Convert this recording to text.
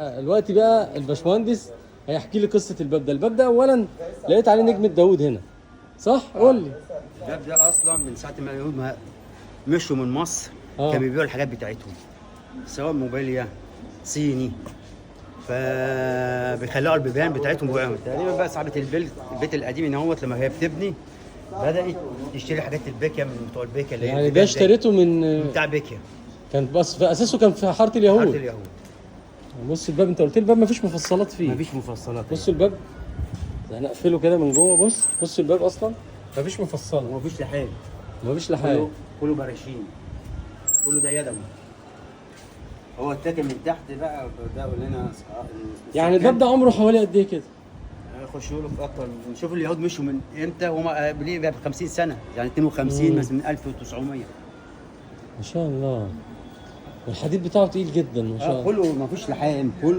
دلوقتي بقى الباشمهندس هيحكي لي قصه الباب ده. الباب ده اولا لقيت عليه نجمه داوود هنا، صح؟ قول لي. الباب ده اصلا من ساعه ما اليهود مشوا من مصر كانوا بيبيعوا الحاجات بتاعتهم، سواء موبيليا صيني، فبيخلعوا البيبان بتاعتهم بيبيعوها. تقريبا بقى صاحبه البيت القديم ان هو لما هي بتبني بدات تشتري حاجات البيكيا من بتوع البيكيا اللي يعني ده اشتريته من بتاع بيكيا، كان بس في اساسه كان في حاره اليهود. حاره اليهود. بص الباب، انت قلت لي الباب مفيش مفصلات فيه. مفيش مفصلات. بص الباب، هنقفله كده من جوه. بص الباب اصلا مفيش مفصله ومفيش لحام، مفيش لحام، كله براشين، كله ده يدوي. هو اتاكل من تحت بقى، ده قول لنا يعني الباب ده عمره حوالي قد ايه كده؟ يخشوا له في اكتر. نشوف اليهود مشوا من امتى، هم ليه بقى 50 سنه، يعني 52 مثلا من 1900. ما شاء الله. والحديد بتاعه تقيل جدا ما شاء الله. كله مفيش لحام، كله